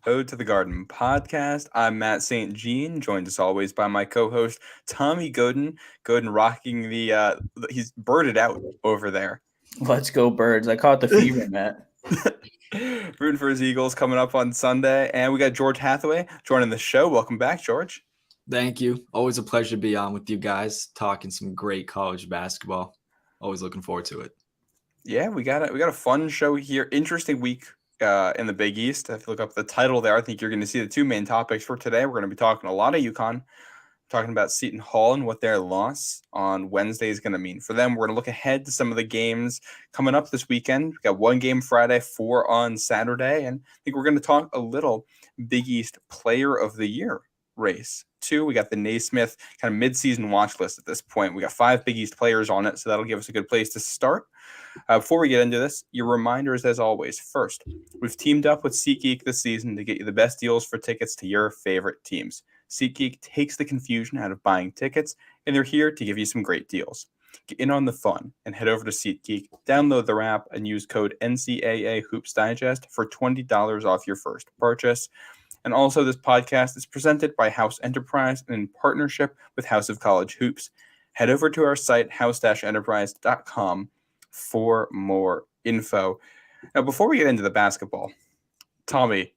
Ode to the Garden podcast. I'm Matt St. Jean, joined as always by my co-host Tommy Godin. Godin rocking he's birded out over there. Let's go Birds. I caught the fever, Matt. Rooting for his Eagles coming up on Sunday. And we got George Hathaway joining the show. Welcome back, George. Thank you. Always a pleasure to be on with you guys, talking some great college basketball. Always looking forward to it. Yeah, we got a fun show here. Interesting week in the Big East. If you look up the title there, I think you're going to see the two main topics for today. We're going to be talking a lot of UConn, talking about Seton Hall and what their loss on Wednesday is going to mean for them. We're going to look ahead to some of the games coming up this weekend. We got one game Friday, 4 on Saturday, and I think we're going to talk a little Big East Player of the Year race. Too, we got the Naismith kind of mid-season watch list at this point. We got 5 Big East players on it, so that'll give us a good place to start. Before we get into this, your reminders as always. First, we've teamed up with SeatGeek this season to get you the best deals for tickets to your favorite teams. SeatGeek takes the confusion out of buying tickets, and they're here to give you some great deals. Get in on the fun and head over to SeatGeek, download their app, and use code NCAA Hoops Digest for $20 off your first purchase. And also, this podcast is presented by House Enterprise and in partnership with House of College Hoops. Head over to our site, house-enterprise.com, for more info. Now, before we get into the basketball, Tommy,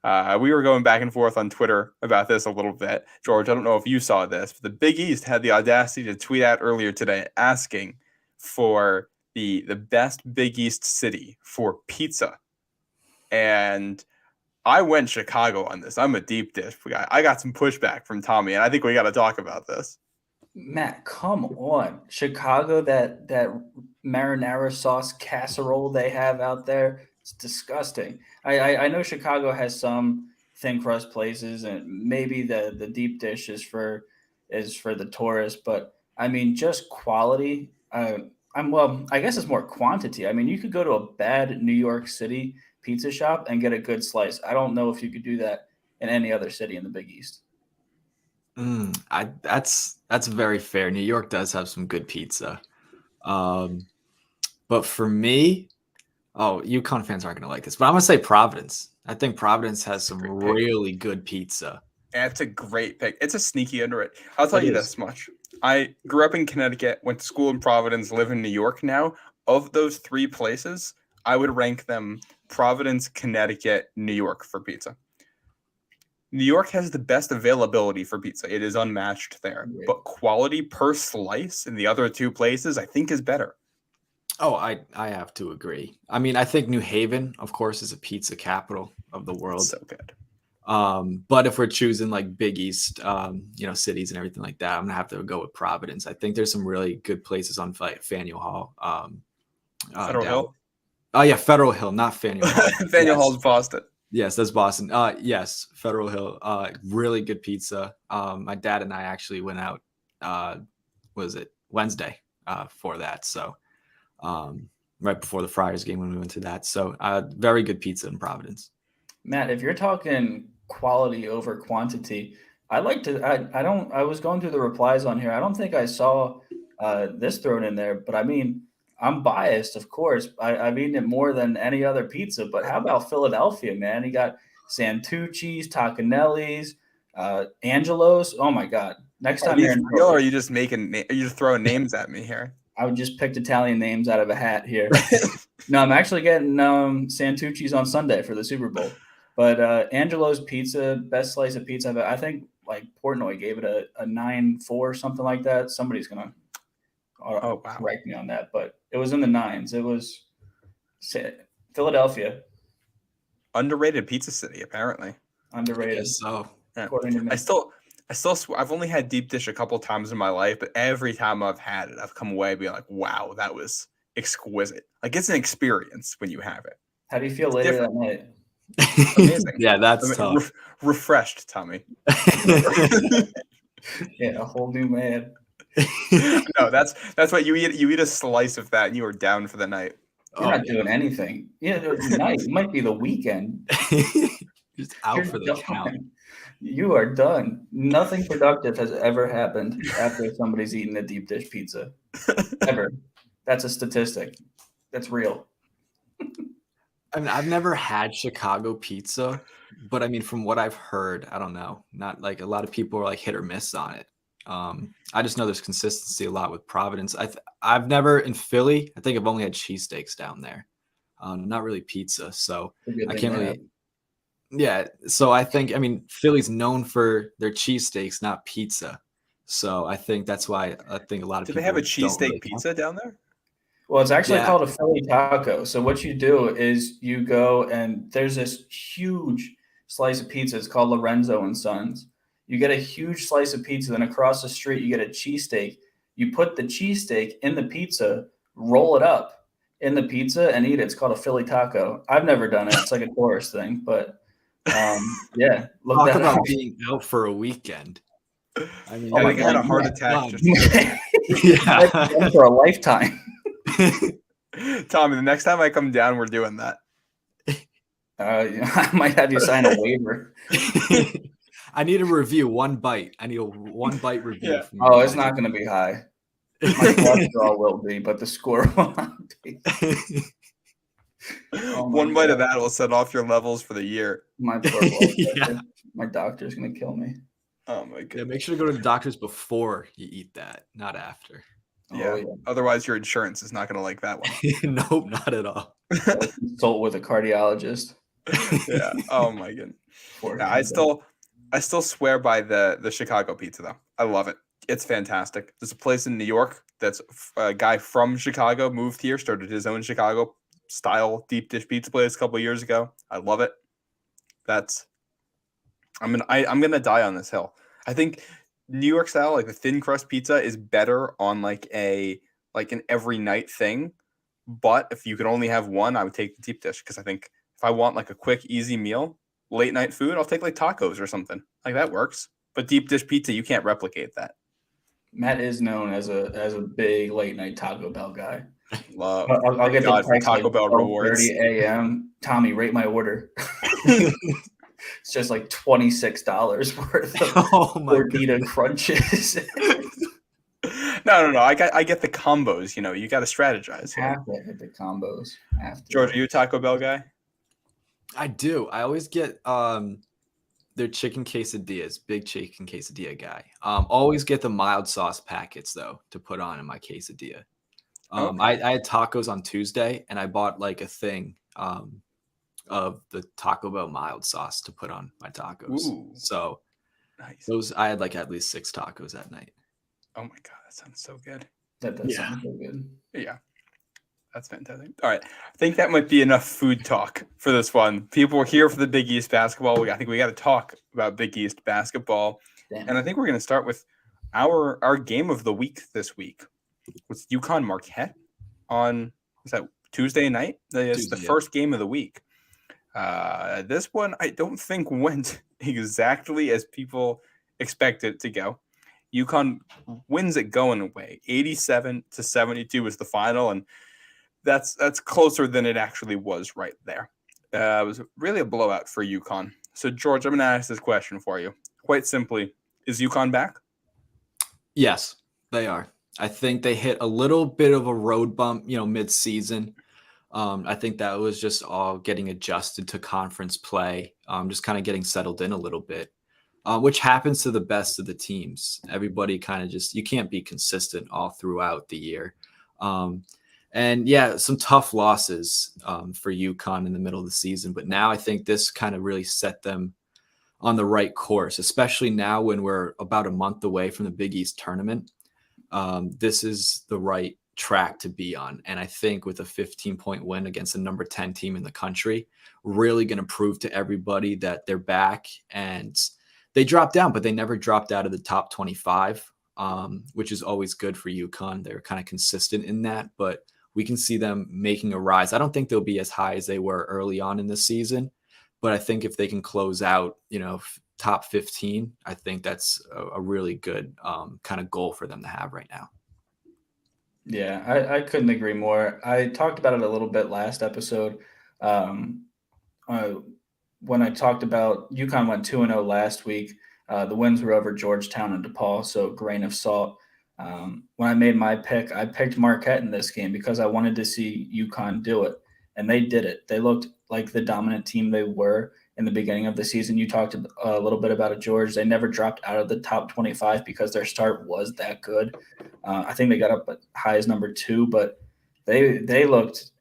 we were going back and forth on Twitter about this a little bit. George, I don't know if you saw this, but the Big East had the audacity to tweet out earlier today asking for the best Big East city for pizza. And I went Chicago on this. I'm a deep dish guy. I got some pushback from Tommy, and I think we got to talk about this. Matt, come on. Chicago, that marinara sauce casserole they have out there, it's disgusting. I know Chicago has some thin crust places, and maybe the deep dish is for the tourists, but I mean just quality. I guess it's more quantity. I mean, you could go to a bad New York City pizza shop and get a good slice. I don't know if you could do that in any other city in the Big East. That's very fair. New York does have some good pizza. But for me, UConn fans aren't going to like this, but I'm going to say Providence. I think Providence has some really good pizza. It's a great pick. It's a sneaky underrated. I'll tell you this much. I grew up in Connecticut, went to school in Providence, live in New York now. Of those 3 places, I would rank them Providence, Connecticut, New York for pizza. New York has the best availability for pizza. It is unmatched there. But quality per slice in the other 2 places, I think, is better. Oh, I have to agree. I mean, I think New Haven, of course, is a pizza capital of the world. So good. But if we're choosing like Big East, cities and everything like that, I'm going to have to go with Providence. I think there's some really good places on Faneuil Hall. Federal Hill? Oh, yeah, Federal Hill, not Faneuil Hall. Faneuil Hall's Boston. Yes, that's Boston. Yes, Federal Hill. Really good pizza. My dad and I actually went out, Wednesday for that. So right before the Friars game when we went to that. So very good pizza in Providence. Matt, if you're talking quality over quantity, I was going through the replies on here. I don't think I saw this thrown in there, but I mean, I'm biased, of course. I've eaten it more than any other pizza, but how about Philadelphia, man? You got Santucci's, Taconelli's, Angelo's. Oh my God! Next time you're in real, or are you just throwing names at me here? I would just pick Italian names out of a hat here. No, I'm actually getting Santucci's on Sunday for the Super Bowl. But Angelo's Pizza, best slice of pizza. I think like Portnoy gave it a 9.4, something like that. Somebody's gonna correct me on that, but it was in the 9s. It was Philadelphia. Underrated pizza city, apparently. Underrated. So yeah. I've only had deep dish a couple times in my life, but every time I've had it, I've come away being like, wow, that was exquisite. Like, it's an experience when you have it. How do you feel later that night? Amazing. Yeah, that's tough. Refreshed, Tommy. Yeah, a whole new man. No, that's what you eat. You eat a slice of that, and you are down for the night. You're not doing anything. Yeah, tonight it might be the weekend. Just out for the count. You are done. Nothing productive has ever happened after somebody's eaten a deep dish pizza. Ever. That's a statistic. That's real. I mean, I've never had Chicago pizza, But I mean, from what I've heard, I don't know. Not like a lot of people are like hit or miss on it. I just know there's consistency a lot with Providence. I've never in Philly. I think I've only had cheesesteaks down there, not really pizza. So A good I thing can't to really. have. Yeah. So I mean, Philly's known for their cheesesteaks, not pizza. So I think that's why I think a lot of Do they have a people don't really cheesesteak count. pizza down there? Well, it's actually Yeah. called a Philly taco. So what you do is you go and there's this huge slice of pizza. It's called Lorenzo and Sons. You get a huge slice of pizza, then across the street you get a cheesesteak. You put the cheesesteak in the pizza, roll it up in the pizza, and eat it. It's called a Philly taco. I've never done it. It's like a tourist thing, but yeah, look Talk that about up. being out for a weekend. I mean, Oh I my think I had a God, heart yeah. attack just. Might be done for a lifetime. Tommy, the next time I come down, we're doing that. I might have you sign a waiver. I need a review, one bite. I need a one bite review Yeah. from Oh, you it's guys. not going to be high. My cholesterol will be, but the score will not be. Oh my One bite of God. that will set off your levels for the year. My poor blood Yeah. pressure. My doctor's going to kill me. Oh my Yeah, goodness. make sure to go to the doctors before you eat that, not after. Yeah. Oh, yeah. Otherwise, your insurance is not going to like that one. Nope, not at all. Gotta consult with a cardiologist. Yeah. Oh my goodness. Before Yeah, it comes out. I still swear by the Chicago pizza though. I love it. It's fantastic. There's a place in New York that's a guy from Chicago moved here, started his own Chicago style deep dish pizza place a couple of years ago. I love it. I'm gonna die on this hill. I think New York style, like the thin crust pizza, is better on like an every night thing. But if you could only have one, I would take the deep dish because I think if I want like a quick, easy meal, late night food, I'll take like tacos or something. Like that works. But deep dish pizza, you can't replicate that. Matt is known as a big late night Taco Bell guy. Love. I'll Thank get the God for text like Taco Bell rewards. 12:30 a.m. Tommy, rate my order. It's just like $26 worth of Oh my gordita crunches. No. I get the combos. You know, you got to strategize here. Have to hit the combos. Have to. George, are you a Taco Bell guy? I do. I always get their chicken quesadillas, big chicken quesadilla guy. Always get the mild sauce packets though to put on in my quesadilla. Okay. I had tacos on Tuesday and I bought like a thing of the Taco Bell mild sauce to put on my tacos. Ooh. So Nice. I had like at least 6 tacos that night. Oh my God, that sounds so good. That does Yeah. sound so good. Yeah. That's fantastic. All right. I think that might be enough food talk for this one. People are here for the Big East basketball. I think we got to talk about Big East basketball. Damn. And I think we're going to start with our game of the week this week. It's UConn Marquette on, is that Tuesday night? It's the Tuesday, yeah. first game of the week. This one I don't think went exactly as people expected it to go. UConn wins it going away. 87-72 was the final, and that's closer than it actually was right there. It was really a blowout for UConn. So, George, I'm going to ask this question for you. Quite simply, is UConn back? Yes, they are. I think they hit a little bit of a road bump, mid-season. I think that was just all getting adjusted to conference play, just kind of getting settled in a little bit, which happens to the best of the teams. Everybody kind of you can't be consistent all throughout the year. And yeah, some tough losses for UConn in the middle of the season. But now I think this kind of really set them on the right course, especially now when we're about a month away from the Big East tournament. This is the right track to be on. And I think with a 15-point win against the number 10 team in the country, really going to prove to everybody that they're back. And they dropped down, but they never dropped out of the top 25, which is always good for UConn. They're kind of consistent in that, but we can see them making a rise. I don't think they'll be as high as they were early on in the season, but I think if they can close out, top 15, I think that's a really good kind of goal for them to have right now. Yeah, I couldn't agree more. I talked about it a little bit last episode. When I talked about UConn went 2-0 last week, the wins were over Georgetown and DePaul, so grain of salt. When I made my pick, I picked Marquette in this game because I wanted to see UConn do it, and they did it. They looked like the dominant team they were, in the beginning of the season. You talked a little bit about it, George. They never dropped out of the top 25 because their start was that good. I think they got up as high as number 2, but they looked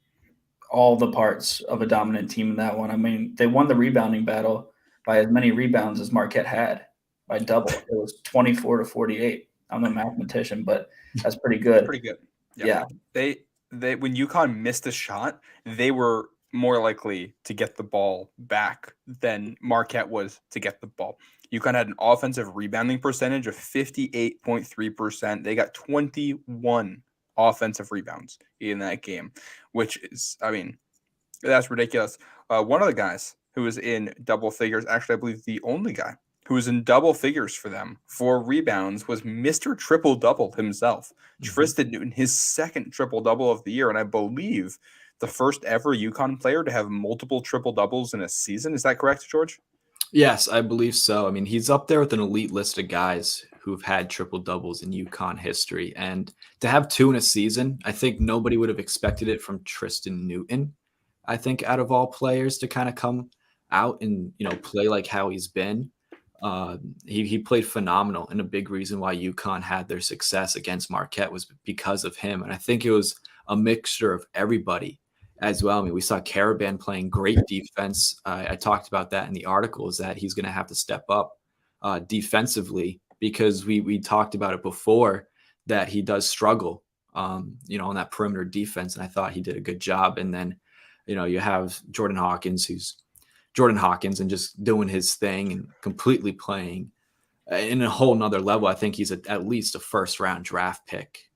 all the parts of a dominant team in that one. I mean, they won the rebounding battle by as many rebounds as Marquette had, by double. It was 24-48. I'm a mathematician, but that's pretty good. Pretty good. Yeah. They when UConn missed a shot, they were more likely to get the ball back than Marquette was to get the ball. UConn had an offensive rebounding percentage of 58.3%. They got 21 offensive rebounds in that game, which is, I mean, that's ridiculous. One of the guys who was in double figures, actually, I believe the only guy who was in double figures for them for rebounds, was Mr. Triple-Double himself, Tristan Newton, his second triple-double of the year, and I believe the first ever UConn player to have multiple triple-doubles in a season. Is that correct, George? Yes, I believe so. I mean, he's up there with an elite list of guys who've had triple-doubles in UConn history, and to have 2 in a season, I think nobody would have expected it from Tristan Newton. I think out of all players to kind of come out and, play like how he's been. He played phenomenal, and a big reason why UConn had their success against Marquette was because of him. And I think it was a mixture of everybody as well. I mean, we saw Caravan playing great defense. I talked about that in the article, is that he's going to have to step up defensively, because we talked about it before that he does struggle, on that perimeter defense. And I thought he did a good job. And then, you have Jordan Hawkins and just doing his thing and completely playing in a whole nother level. I think he's at least a first-round draft pick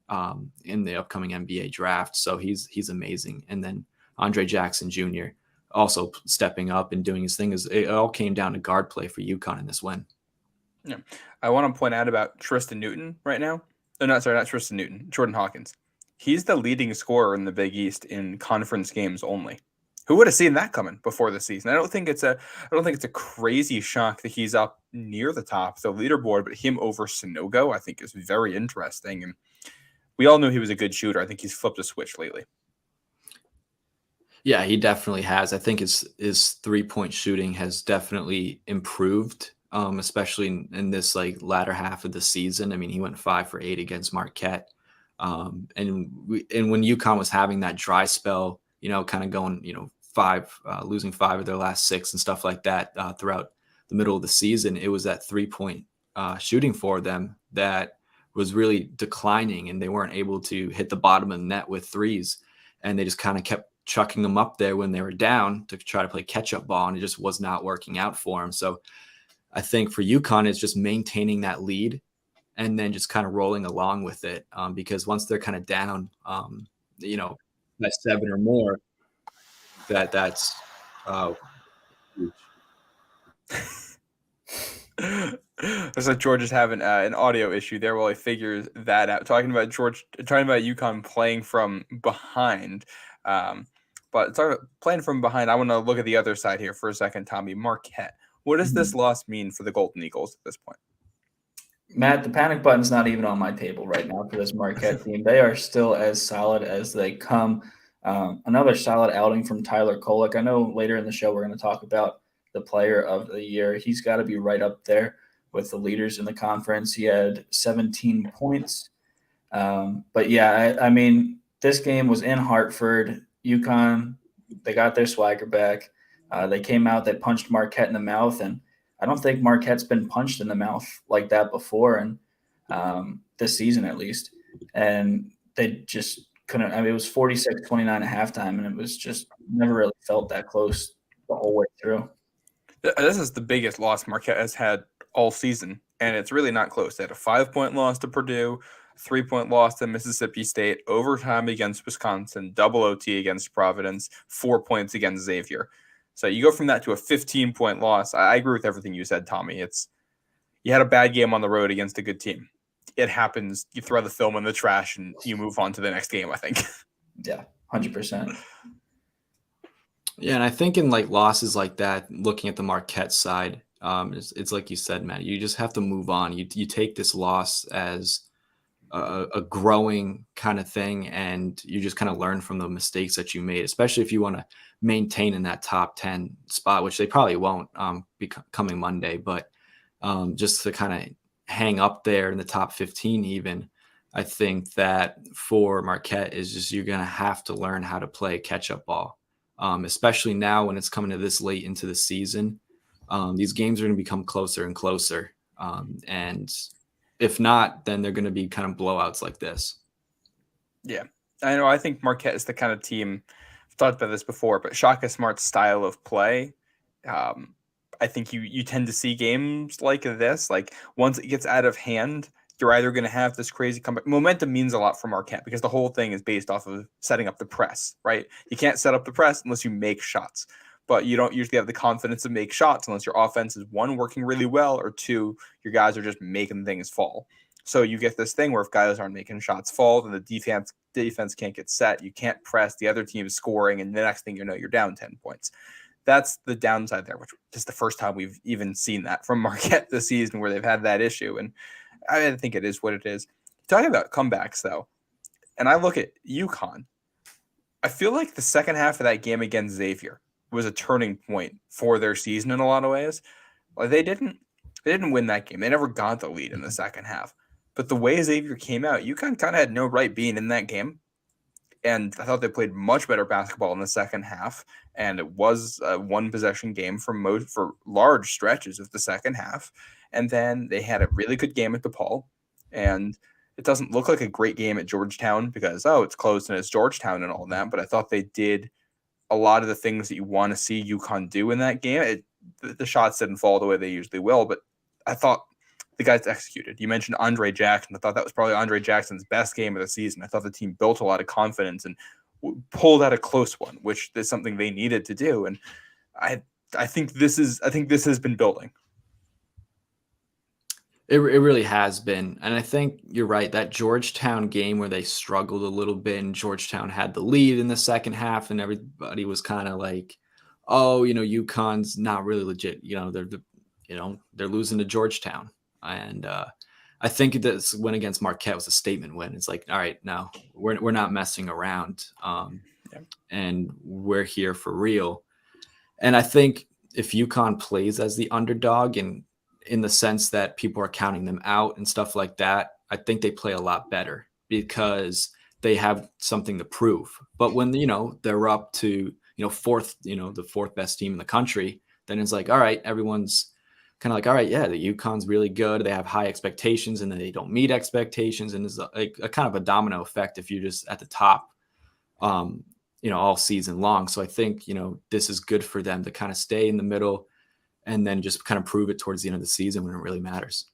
in the upcoming NBA draft. So he's amazing. And then Andre Jackson Jr. also stepping up and doing his thing. It all came down to guard play for UConn in this win. Yeah. I want to point out about Tristan Newton right now. Oh, not Tristan Newton, Jordan Hawkins. He's the leading scorer in the Big East in conference games only. Who would have seen that coming before the season? I don't think it's a crazy shock that he's up near the top of the leaderboard, but him over Sanogo, I think, is very interesting. And we all knew he was a good shooter. I think he's flipped a switch lately. Yeah, he definitely has. I think his 3-point shooting has definitely improved, especially in this latter half of the season. I mean, he went 5 for 8 against Marquette, and when UConn was having that dry spell, kind of going, losing 5 of their last 6 and stuff like that throughout the middle of the season, it was that 3-point shooting for them that was really declining, and they weren't able to hit the bottom of the net with threes, and they just kind of kept chucking them up there when they were down to try to play catch-up ball, and it just was not working out for them. So I think for UConn, it's just maintaining that lead and then just kind of rolling along with it, because once they're kind of down, by 7 or more, that's huge. Looks like George is having an audio issue there while he figures that out. Talking about UConn playing from behind. But playing from behind, I want to look at the other side here for a second, Tommy. Marquette. What does this loss mean for the Golden Eagles at this point? Matt, the panic button's not even on my table right now for this Marquette team. They are still as solid as they come. Another solid outing from Tyler Kolek. I know later in the show we're going to talk about the player of the year. He's got to be right up there with the leaders in the conference. He had 17 points. But yeah, I mean, this game was in Hartford. UConn, they got their swagger back. They came out, they punched Marquette in the mouth, and I don't think Marquette's been punched in the mouth like that before, and this season at least. And they just couldn't. I mean, it was 46-29 at halftime, and it was just never really felt that close the whole way through. This is the biggest loss Marquette has had all season, and it's really not close. They had a 5-point loss to Purdue, 3-point loss to Mississippi State, overtime against Wisconsin, double OT against Providence, 4 points against Xavier. So you go from that to a 15-point loss. I agree with everything you said, Tommy. You had a bad game on the road against a good team. It happens. You throw the film in the trash and you move on to the next game, I think. Yeah, 100%. Yeah, and I think in losses like that, looking at the Marquette side, it's like you said, Matt, you just have to move on. You take this loss as a growing kind of thing, and you just kind of learn from the mistakes that you made, especially if you want to maintain in that top 10 spot, which they probably won't be coming Monday, but just to kind of hang up there in the top 15 even. I think that for Marquette is just you're going to have to learn how to play catch-up ball, especially now when it's coming to this late into the season. These games are going to become closer and closer, and if not, then they're going to be kind of blowouts like this. Yeah, I know. I think Marquette is the kind of team. I've talked about this before, but Shaka Smart's style of play. I think you tend to see games like this. Like once it gets out of hand, you're either going to have this crazy comeback. Momentum means a lot for Marquette because the whole thing is based off of setting up the press, right? You can't set up the press unless you make shots, but you don't usually have the confidence to make shots unless your offense is one, working really well, or two, your guys are just making things fall. So you get this thing where if guys aren't making shots fall, then the defense can't get set. You can't press. The other team is scoring, and the next thing you know, you're down 10 points. That's the downside there, which is the first time we've even seen that from Marquette this season where they've had that issue. And I think it is what it is. Talking about comebacks, though, and I look at UConn, I feel like the second half of that game against Xavier was a turning point for their season in a lot of ways. Like they didn't win that game. They never got the lead in the second half. But the way Xavier came out, UConn kind of had no right being in that game. And I thought they played much better basketball in the second half. And it was a one-possession game for large stretches of the second half. And then they had a really good game at DePaul. And it doesn't look like a great game at Georgetown because, it's close and it's Georgetown and all that. But I thought they did a lot of the things that you want to see UConn do in that game. The shots didn't fall the way they usually will, but I thought the guys executed. You mentioned Andre Jackson. I thought that was probably Andre Jackson's best game of the season. I thought the team built a lot of confidence and pulled out a close one, which is something they needed to do. And I think this has been building. It really has been. And I think you're right. That Georgetown game where they struggled a little bit and Georgetown had the lead in the second half and everybody was kind of like, oh, UConn's not really legit. They're losing to Georgetown. And I think this win against Marquette was a statement win. It's like, all right, no, we're not messing around. And we're here for real. And I think if UConn plays as the underdog and in the sense that people are counting them out and stuff like that, I think they play a lot better because they have something to prove. But when, they're up to, fourth, the fourth best team in the country, then it's like, all right, everyone's kind of like, all right, yeah, the UConn's really good. They have high expectations and then they don't meet expectations. And it's a kind of a domino effect if you're just at the top, all season long. So I think, this is good for them to kind of stay in the middle and then just kind of prove it towards the end of the season when it really matters.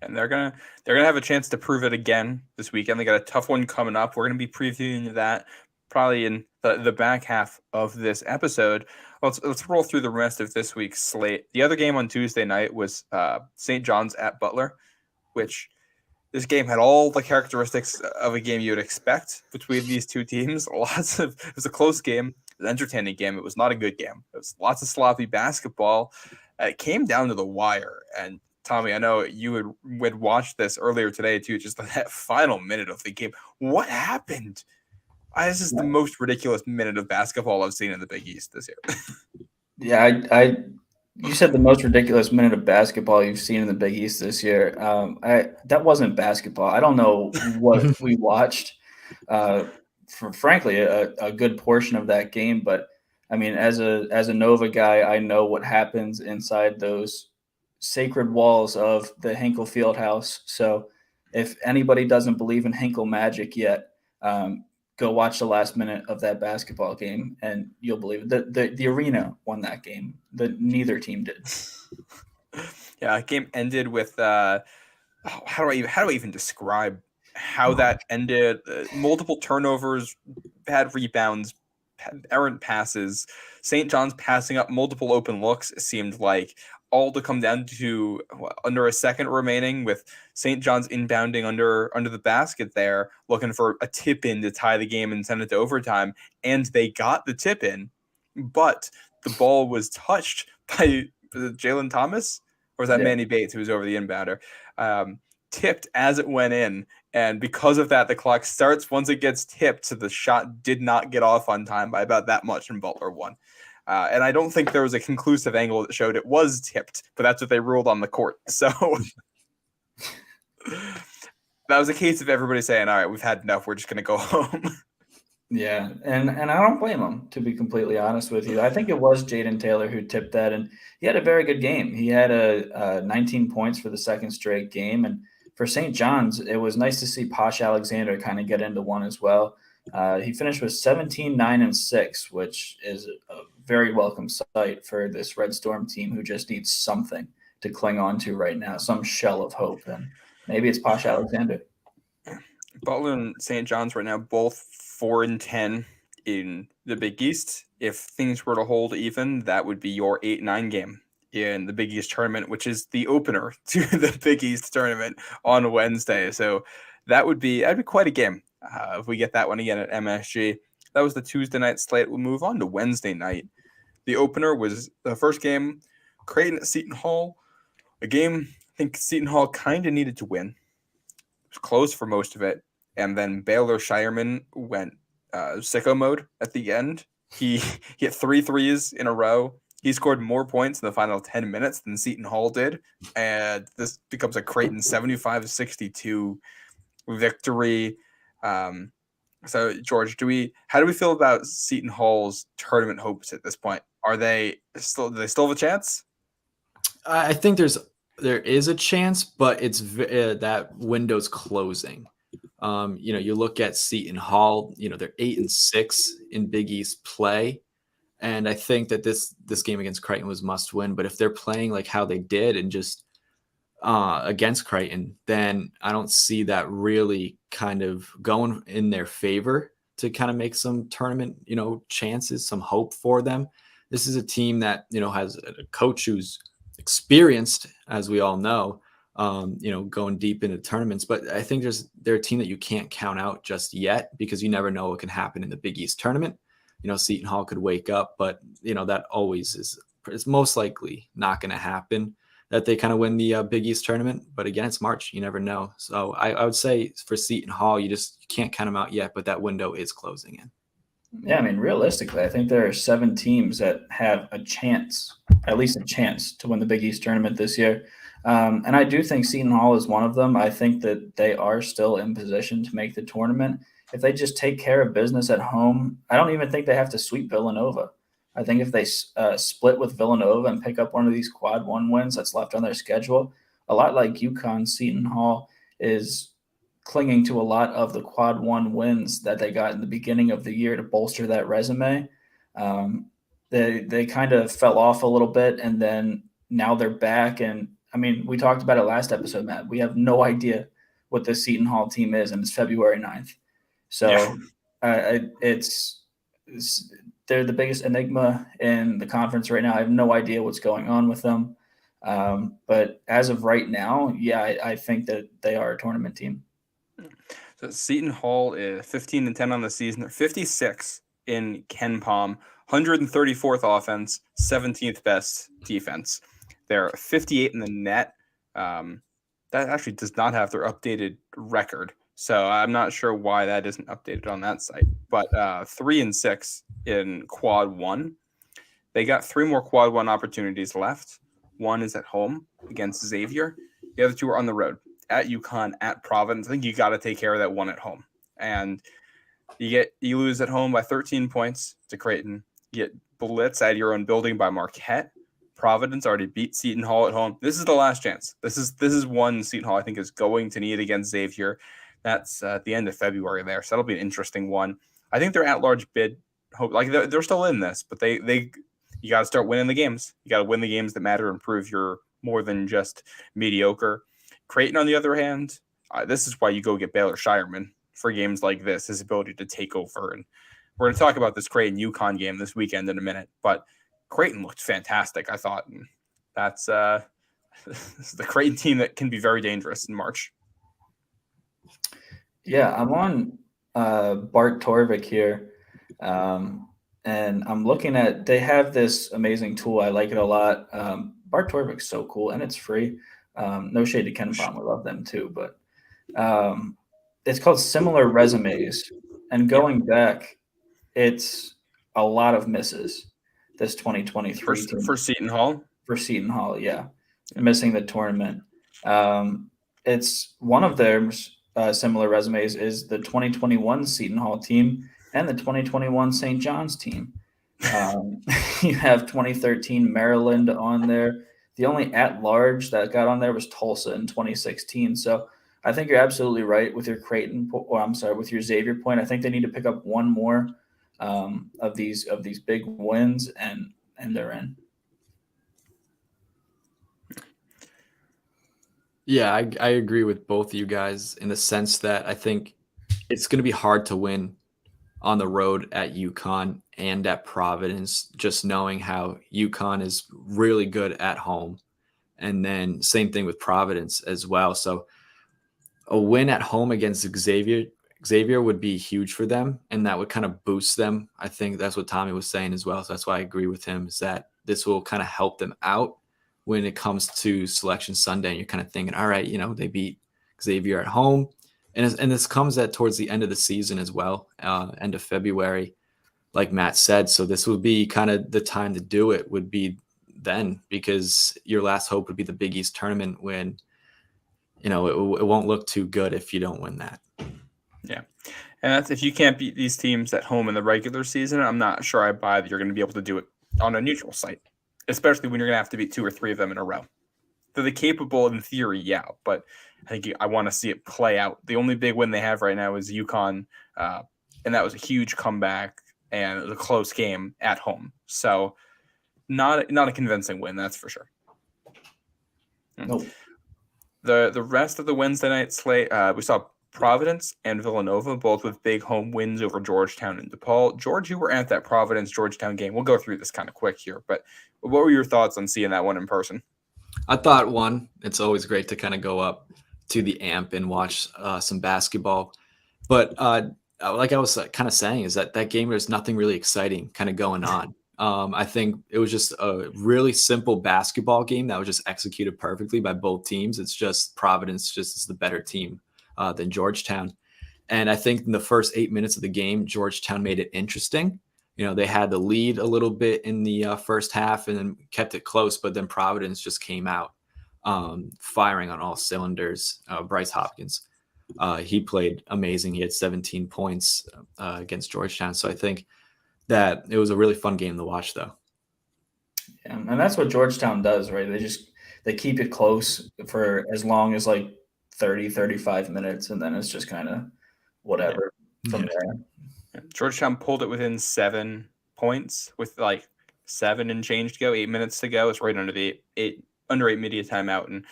And they're gonna have a chance to prove it again this weekend. They got a tough one coming up. We're gonna be previewing that probably in the back half of this episode. Let's roll through the rest of this week's slate. The other game on Tuesday night was St. John's at Butler, which this game had all the characteristics of a game you would expect between these two teams. It was a close game. An entertaining game. It was not a good game. It was lots of sloppy basketball. It came down to the wire. And Tommy, I know you would watch this earlier today too, just that final minute of the game. What happened? This is the most ridiculous minute of basketball I've seen in the Big East this year. Yeah, you said the most ridiculous minute of basketball you've seen in the Big East this year. That wasn't basketball. I don't know what we watched. For frankly, a good portion of that game, but I mean, as a Nova guy, I know what happens inside those sacred walls of the Hinkle Fieldhouse. So, if anybody doesn't believe in Hinkle magic yet, go watch the last minute of that basketball game, and you'll believe it. The arena won that game. Neither team did. Yeah, the game ended with how do I even describe how that ended? Multiple turnovers, bad rebounds, errant passes, St. John's passing up multiple open looks. It seemed like all to come down to under a second remaining with St. John's inbounding under the basket there, looking for a tip in to tie the game and send it to overtime. And they got the tip in, but the ball was touched by Jalen Thomas, or was that Manny Bates who was over the inbounder? Tipped as it went in, And because of that, the clock starts once it gets tipped. So the shot did not get off on time by about that much, and Butler won. And I don't think there was a conclusive angle that showed it was tipped, but that's what they ruled on the court. So that was a case of everybody saying, all right, we've had enough. We're just going to go home. Yeah, and I don't blame him, to be completely honest with you. I think it was Jaden Taylor who tipped that, and he had a very good game. He had 19 points for the second straight game, and for St. John's, it was nice to see Posh Alexander kind of get into one as well. He finished with 17, 9, and 6, which is a very welcome sight for this Red Storm team who just needs something to cling on to right now, some shell of hope, and maybe it's Posh Alexander. Butler and St. John's right now both 4-10 in the Big East. If things were to hold even, that would be your 8-9 game in the Big East tournament, which is the opener to the Big East tournament on Wednesday. So that'd be quite a game if we get that one again at MSG. That was the Tuesday night slate. We'll move on to Wednesday night. The opener was the first game, Creighton at Seton Hall. A game I think Seton Hall kind of needed to win. It was close for most of it. And then Baylor Shireman went sicko mode at the end. He hit 3 threes in a row. He scored more points in the final 10 minutes than Seton Hall did. And this becomes a Creighton 75-62 victory. So, George, how do we feel about Seton Hall's tournament hopes at this point? Do they still have a chance? I think there is a chance, but it's that window's closing. You look at Seton Hall, they're 8-6 in Big East play. And I think that this game against Creighton was must win. But if they're playing like how they did and just against Creighton, then I don't see that really kind of going in their favor to kind of make some tournament, chances, some hope for them. This is a team that, has a coach who's experienced, as we all know, going deep into tournaments. But I think they're a team that you can't count out just yet because you never know what can happen in the Big East tournament. Seton Hall could wake up, but, that always is most likely not going to happen, that they kind of win the Big East tournament. But again, it's March. You never know. So I would say for Seton Hall, you can't count them out yet, but that window is closing in. Yeah, I mean, realistically, I think there are 7 teams that have a chance, at least a chance, to win the Big East tournament this year. And I do think Seton Hall is one of them. I think that they are still in position to make the tournament. If they just take care of business at home, I don't even think they have to sweep Villanova. I think if they split with Villanova and pick up one of these quad 1 wins that's left on their schedule, a lot like UConn, Seton Hall is clinging to a lot of the quad 1 wins that they got in the beginning of the year to bolster that resume. They kind of fell off a little bit, and then now they're back. And I mean, we talked about it last episode, Matt. We have no idea what this Seton Hall team is, and it's February 9th. So they're the biggest enigma in the conference right now. I have no idea what's going on with them. But as of right now, I think that they are a tournament team. So Seton Hall is 15-10 on the season. They're 56 in Ken Palm, 134th offense, 17th best defense. They're 58 in the net. That actually does not have their updated record. So I'm not sure why that isn't updated on that site. But 3-6 in quad 1. They got 3 more quad 1 opportunities left. One is at home against Xavier. The other 2 are on the road at UConn, at Providence. I think you got to take care of that one at home. And you lose at home by 13 points to Creighton. You get blitz out of your own building by Marquette. Providence already beat Seton Hall at home. This is the last chance. This is one Seton Hall I think is going to need against Xavier. That's at the end of February there. So that'll be an interesting one. I think their at-large bid, they're still in this, but you got to start winning the games. You got to win the games that matter and prove you're more than just mediocre. Creighton, on the other hand, this is why you go get Baylor Shireman for games like this, his ability to take over. And we're going to talk about this Creighton UConn game this weekend in a minute, but Creighton looked fantastic, I thought. And that's this is the Creighton team that can be very dangerous in March. Yeah, I'm on Bart Torvik here, and I'm looking at – they have this amazing tool. I like it a lot. Bart Torvik's so cool, and it's free. No shade to Ken Palm. I love them too. But it's called Similar Resumes. And going back, it's a lot of misses. This 2023 team for Seton Hall. for Seton Hall, yeah, missing the tournament. It's one of their similar resumes is the 2021 Seton Hall team and the 2021 St. John's team. You have 2013 Maryland on there. The only at-large that got on there was Tulsa in 2016. So I think you're absolutely right with your with your Xavier point. I think they need to pick up one more of these big wins, and they're in. Yeah, I agree with both of you guys in the sense that I think it's going to be hard to win on the road at UConn and at Providence, just knowing how UConn is really good at home. And then same thing with Providence as well. So a win at home against Xavier would be huge for them, and that would kind of boost them. I think that's what Tommy was saying as well. So that's why I agree with him, is that this will kind of help them out when it comes to Selection Sunday. And you're kind of thinking, all right, they beat Xavier at home. And this comes at towards the end of the season as well, end of February, like Matt said. So this would be kind of the time to do it, would be then, because your last hope would be the Big East tournament, when it won't look too good if you don't win that. Yeah. And that's, if you can't beat these teams at home in the regular season, I'm not sure I buy that you're going to be able to do it on a neutral site, especially when you're going to have to beat 2 or 3 of them in a row. They're capable in theory, yeah, but I think I want to see it play out. The only big win they have right now is UConn, and that was a huge comeback, and it was a close game at home. So not a convincing win, that's for sure. Nope. The rest of the Wednesday night slate, we saw Providence and Villanova, both with big home wins over Georgetown and DePaul. George, you were at that Providence-Georgetown game. We'll go through this kind of quick here, but what were your thoughts on seeing that one in person? I thought, it's always great to kind of go up to the AMP and watch some basketball. But like I was kind of saying, is that game, there's nothing really exciting kind of going on. I think it was just a really simple basketball game that was just executed perfectly by both teams. It's just Providence just is the better team than Georgetown. And I think in the first 8 minutes of the game, Georgetown made it interesting. They had the lead a little bit in the first half and then kept it close, but then Providence just came out firing on all cylinders. Bryce Hopkins, he played amazing. He had 17 points against Georgetown. So I think that it was a really fun game to watch, though. Yeah, and that's what Georgetown does, right? They keep it close for as long as like 30, 35 minutes, and then it's just kind of whatever from there. Georgetown pulled it within 7 points with like 7 and change to go, 8 minutes to go. It's right under the 8 media timeout, and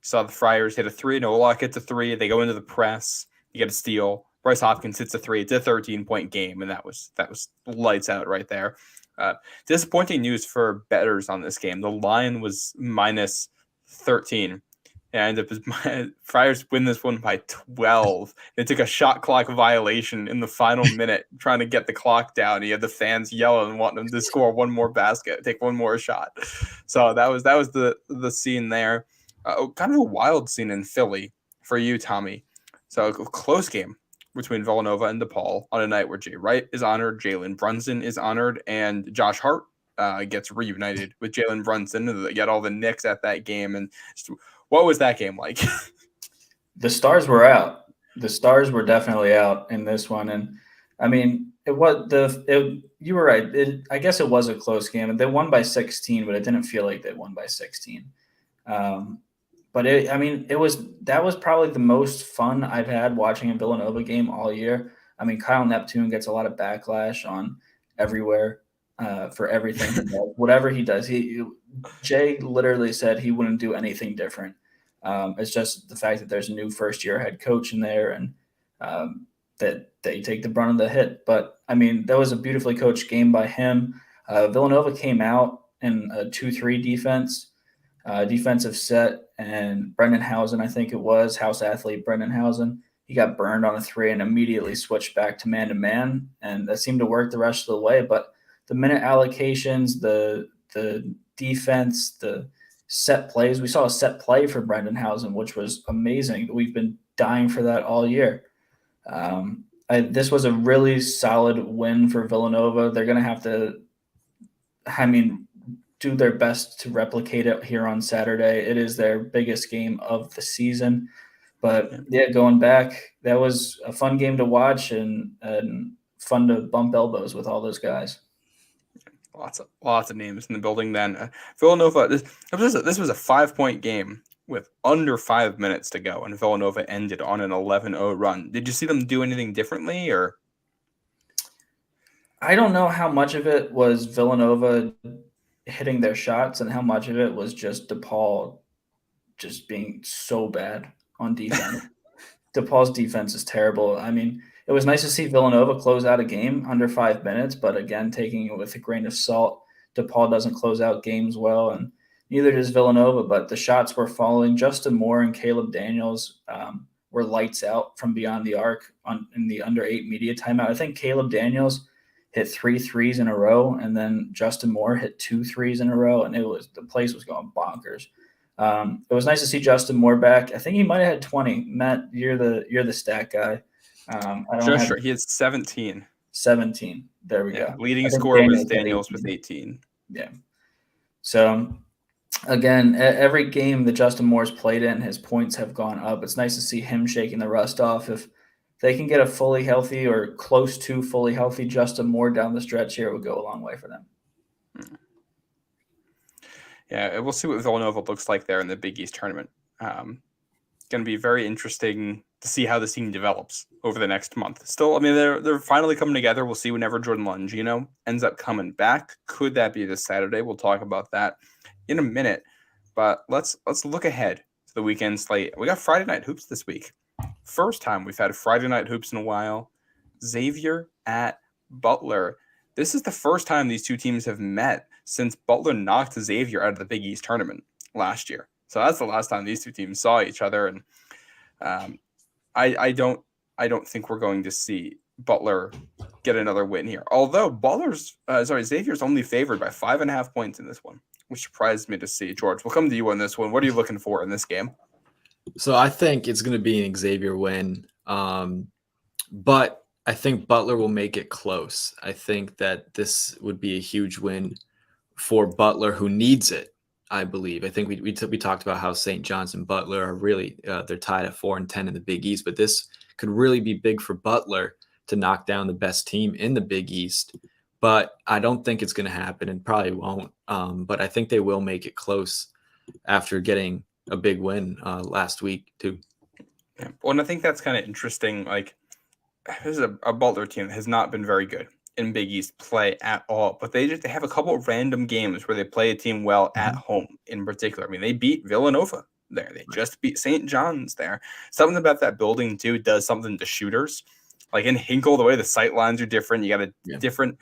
saw the Friars hit a 3. Nowak hits a 3. They go into the press. You get a steal. Bryce Hopkins hits a 3. It's a 13-point game, and that was lights out right there. Disappointing news for bettors on this game. The line was minus 13. And Friars win this one by 12. They took a shot clock violation in the final minute, trying to get the clock down. You had the fans yelling, wanting them to score one more basket, take one more shot. So that was the scene there. Kind of a wild scene in Philly for you, Tommy. So a close game between Villanova and DePaul on a night where Jay Wright is honored, Jalen Brunson is honored, and Josh Hart gets reunited with Jalen Brunson. And they get all the Knicks at that game. And what was that game like? The stars were out. The stars were definitely out in this one. And I mean, you were right. I guess it was a close game. They won by 16, but it didn't feel like they won by 16. But that was probably the most fun I've had watching a Villanova game all year. I mean, Kyle Neptune gets a lot of backlash on everywhere for everything he does. Whatever he does, Jay literally said he wouldn't do anything different. It's just the fact that there's a new first-year head coach in there, and that they take the brunt of the hit. But I mean, that was a beautifully coached game by him. Villanova came out in a 2-3 defensive set, and Brendan Housen, I think it was, house athlete Brendan Housen, he got burned on a 3 and immediately switched back to man-to-man, and that seemed to work the rest of the way. But the minute allocations, the defense, the set plays, we saw a set play for Brendan Housen, which was amazing. We've been dying for that all year. This was a really solid win for Villanova. They're going to have to, do their best to replicate it here on Saturday. It is their biggest game of the season. But yeah, going back, that was a fun game to watch and fun to bump elbows with all those guys. Lots of names in the building. Then Villanova. This was a 5-point game with under 5 minutes to go, and Villanova ended on an 11-0 run. Did you see them do anything differently, or? I don't know how much of it was Villanova hitting their shots and how much of it was just DePaul just being so bad on defense. DePaul's defense is terrible. I mean, it was nice to see Villanova close out a game under 5 minutes, but again, taking it with a grain of salt. DePaul doesn't close out games well, and neither does Villanova, but the shots were falling. Justin Moore and Caleb Daniels were lights out from beyond the arc in the under 8 media timeout. I think Caleb Daniels hit 3 threes in a row, and then Justin Moore hit 2 threes in a row, and the place was going bonkers. It was nice to see Justin Moore back. I think he might have had 20. Matt, you're the stat guy. He had 17. 17. There we go. Leading scorer was Daniels with 18. Yeah. So again, every game that Justin Moore's played in, his points have gone up. It's nice to see him shaking the rust off. If they can get a fully healthy or close to fully healthy Justin Moore down the stretch here, it would go a long way for them. Yeah, we'll see what Villanova looks like there in the Big East tournament. Going to be very interesting to see how this team develops over the next month. Still, I mean, they're finally coming together. We'll see whenever Jordan Longino ends up coming back. Could that be this Saturday? We'll talk about that in a minute. But let's look ahead to the weekend slate. We got Friday night hoops this week. First time we've had Friday night hoops in a while. Xavier at Butler. This is the first time these two teams have met since Butler knocked Xavier out of the Big East tournament last year. So that's the last time these two teams saw each other. And I don't think we're going to see Butler get another win here. Although Xavier's only favored by 5.5 points in this one, which surprised me to see. George, we'll come to you on this one. What are you looking for in this game? So I think it's going to be an Xavier win, but I think Butler will make it close. I think that this would be a huge win for Butler, who needs it, I believe. I think we talked about how St. John's and Butler are really they're tied at 4-10 in the Big East, but this could really be big for Butler to knock down the best team in the Big East. But I don't think it's going to happen, and probably won't. But I think they will make it close after getting a big win last week too. Yeah. Well, and I think that's kind of interesting. Like, this is a Butler team that has not been very good in Big East play at all, but they have a couple of random games where they play a team well at home in particular. I mean, they beat Villanova there. They just beat St. John's there. Something about that building too does something to shooters. Like in Hinkle, the way the sight lines are different, you got a different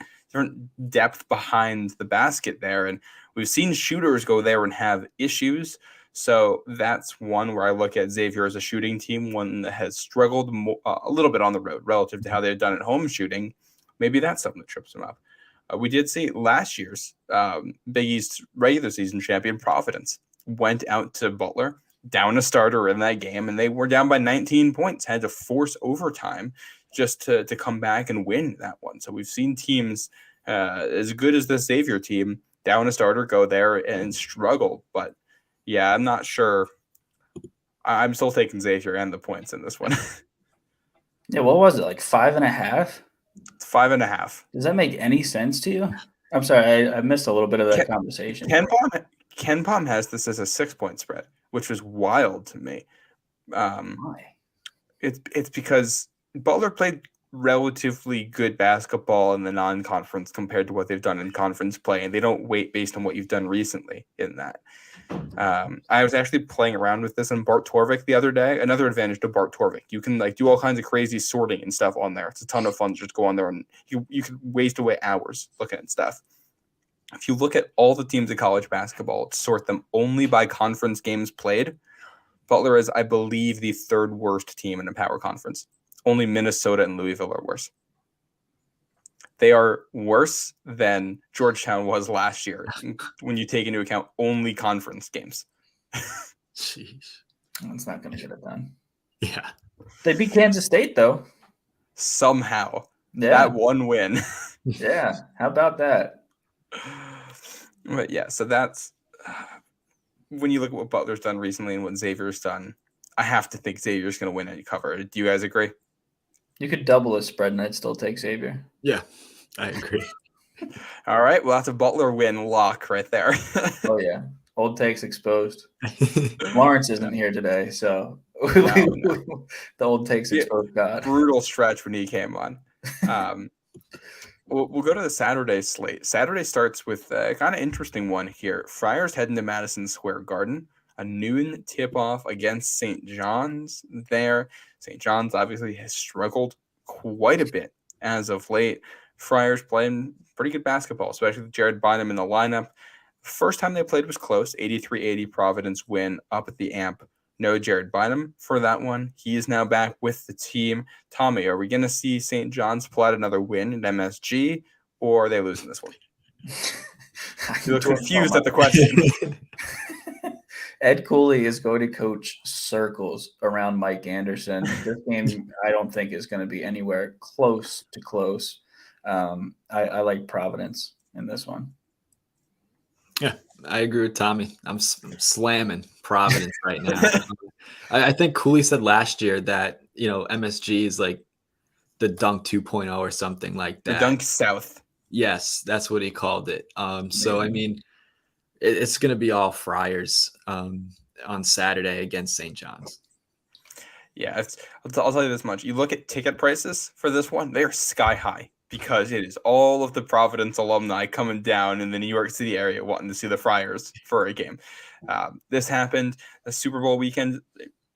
depth behind the basket there. And we've seen shooters go there and have issues. So that's one where I look at Xavier as a shooting team, one that has struggled a little bit on the road relative to how they've done at home shooting. Maybe that's something that trips them up. We did see last year's Big East regular season champion Providence went out to Butler, down a starter in that game, and they were down by 19 points, had to force overtime just to come back and win that one. So we've seen teams as good as the Xavier team, down a starter, go there and struggle. But yeah, I'm not sure. I'm still taking Xavier and the points in this one. Yeah, what was it, like 5.5? 5.5. Does that make any sense to you? I'm sorry, I missed a little bit of that conversation. Ken Palm has this as a 6-point spread, which was wild to me. Why? It's because Butler played relatively good basketball in the non-conference compared to what they've done in conference play, and they don't weight based on what you've done recently in that. I was actually playing around with this on Bart Torvik the other day. Another advantage to Bart Torvik, you can like do all kinds of crazy sorting and stuff on there. It's a ton of fun to just go on there and you could waste away hours looking at stuff. If you look at all the teams in college basketball, sort them only by conference games played, Butler is, I believe, the third worst team in a power conference. Only Minnesota and Louisville are worse. They are worse than Georgetown was last year when you take into account only conference games. Jeez. That's not going to get it done. Yeah. They beat Kansas State, though. somehow. Yeah. That one win. Yeah. How about that? But yeah, so that's when you look at what Butler's done recently and what Xavier's done, I have to think Xavier's going to win any cover. Do you guys agree? You could double the spread and I'd still take Xavier. Yeah, I agree. All right, well, that's a Butler win lock right there. Oh, yeah. Old takes exposed. Lawrence isn't here today, so No. the old takes Yeah, exposed God. brutal stretch when he came on. We'll go to the Saturday slate. Saturday starts with a kind of interesting one here. Friars heading to Madison Square Garden. A noon tip-off against St. John's there. St. John's obviously has struggled quite a bit as of late. Friars playing pretty good basketball, especially with Jared Bynum in the lineup. First time they played was close, 83-80 Providence win up at the Amp. No Jared Bynum for that one. He is now back with the team. Tommy, are we going to see St. John's pull out another win at MSG, or are they losing this one? You look confused at the question. Ed Cooley is going to coach circles around Mike Anderson. This game, I don't think, is going to be anywhere close to close. I like Providence in this one. Yeah, I agree with Tommy. I'm slamming Providence right now. I think Cooley said last year that, MSG is like the Dunk 2.0 or something like that. The Dunk South. Yes, that's what he called it. So, I mean, it's going to be all Friars on Saturday against St. John's. Yeah, I'll tell you this much. You look at ticket prices for this one, they are sky high because it is all of the Providence alumni coming down in the New York City area wanting to see the Friars for a game. This happened the Super Bowl weekend.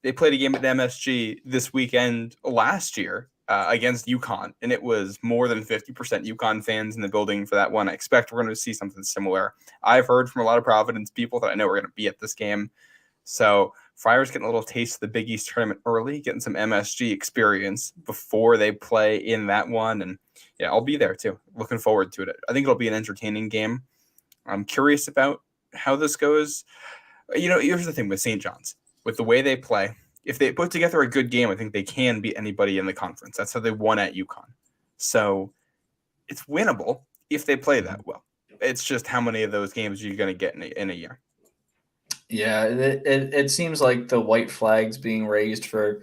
They played a game at MSG this weekend last year against UConn, and it was more than 50% UConn fans in the building for that one. I expect we're going to see something similar. I've heard from a lot of Providence people that I know are going to be at this game. So Friars getting a little taste of the Big East tournament early, getting some MSG experience before they play in that one. And yeah, I'll be there too. Looking forward to it. I think it'll be an entertaining game. I'm curious about how this goes. Here's the thing with St. John's. With the way they play, if they put together a good game, I think they can beat anybody in the conference. That's how they won at UConn. So it's winnable if they play that well. It's just how many of those games are you going to get in a year? Yeah, it seems like the white flag's being raised for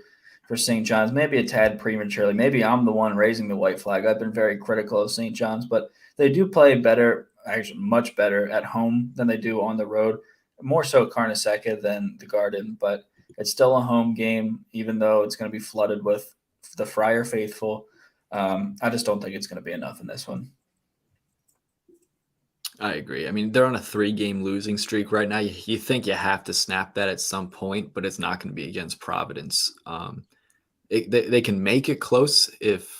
St. John's, maybe a tad prematurely. Maybe I'm the one raising the white flag. I've been very critical of St. John's, but they do play better, actually much better at home than they do on the road. More so Carnesecca than the Garden, but it's still a home game, even though it's going to be flooded with the Friar faithful. I just don't think it's going to be enough in this one. I agree. I mean, they're on a 3-game losing streak right now. You think you have to snap that at some point, but it's not going to be against Providence. They can make it close if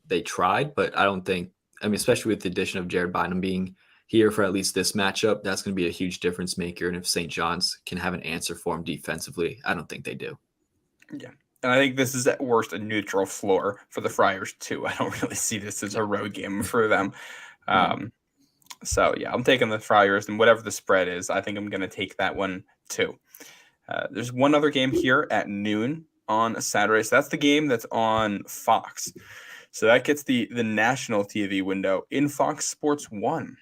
they tried, but I don't think – I mean, especially with the addition of Jared Bynum being here for at least this matchup, that's going to be a huge difference maker. And if St. John's can have an answer for him defensively, I don't think they do. Yeah. And I think this is at worst a neutral floor for the Friars too. I don't really see this as a road game for them. So, yeah, I'm taking the Friars, and whatever the spread is, I think I'm going to take that one too. There's one other game here at noon on Saturday. So that's the game that's on Fox. So that gets the national TV window in Fox Sports 1.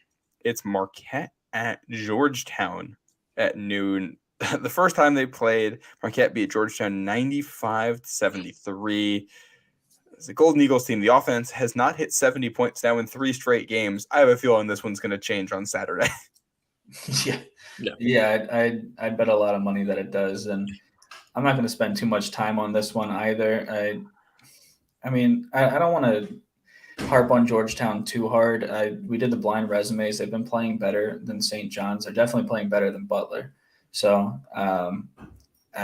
It's Marquette at Georgetown at noon. The first time they played, Marquette beat Georgetown 95-73. The Golden Eagles team, the offense has not hit 70 points now in 3 straight games. I have a feeling this one's going to change on Saturday. Yeah. I'd bet a lot of money that it does, and I'm not going to spend too much time on this one either. I mean, I don't want to harp on Georgetown too hard. We did the blind resumes. They've been playing better than St. John's. They're definitely playing better than Butler. So, I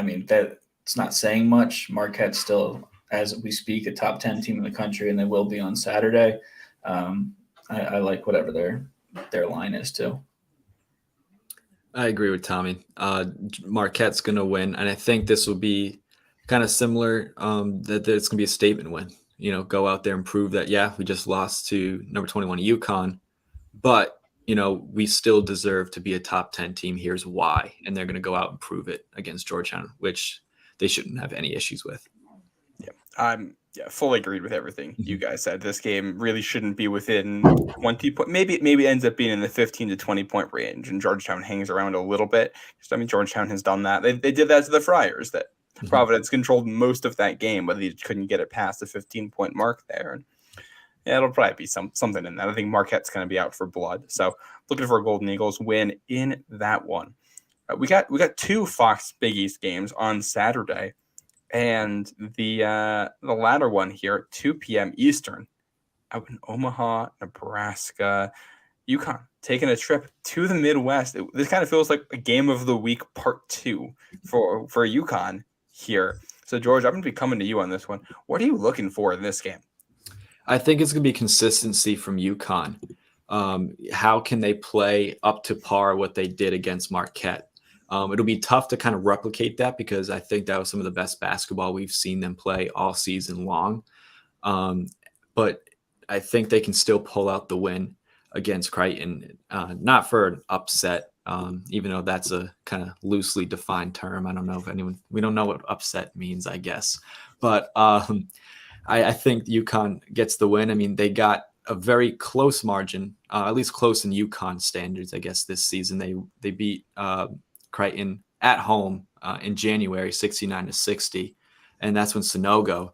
mean, that's not saying much. Marquette's still, as we speak, a top 10 team in the country, and they will be on Saturday. I like whatever their line is too. I agree with Tommy. Marquette's going to win, and I think this will be kind of similar, that it's going to be a statement win. Go out there and prove that, yeah, we just lost to number 21 UConn, but, we still deserve to be a top 10 team. Here's why. And they're going to go out and prove it against Georgetown, which they shouldn't have any issues with. Yeah. Yeah, fully agreed with everything you Mhm. guys said. This game really shouldn't be within 20 point. Maybe it ends up being in the 15 to 20 point range, and Georgetown hangs around a little bit. I mean, Georgetown has done that. They did that to the Friars. That Mhm. Providence controlled most of that game, but they couldn't get it past the 15-point mark there. And yeah, it'll probably be something in that. I think Marquette's going to be out for blood, so looking for a Golden Eagles win in that one. We got two Fox Big East games on Saturday. And the latter one here at 2 p.m. Eastern out in Omaha, Nebraska. UConn taking a trip to the Midwest. This kind of feels like a game of the week part 2 for UConn here. So, George, I'm going to be coming to you on this one. What are you looking for in this game? I think it's going to be consistency from UConn. How can they play up to par what they did against Marquette? It'll be tough to kind of replicate that because I think that was some of the best basketball we've seen them play all season long. But I think they can still pull out the win against Creighton, not for an upset, even though that's a kind of loosely defined term. I don't know if we don't know what upset means, I guess. But I think UConn gets the win. I mean, they got a very close margin, at least close in UConn standards, I guess, this season. They beat Creighton at home in January, 69-60. And that's when Sonogo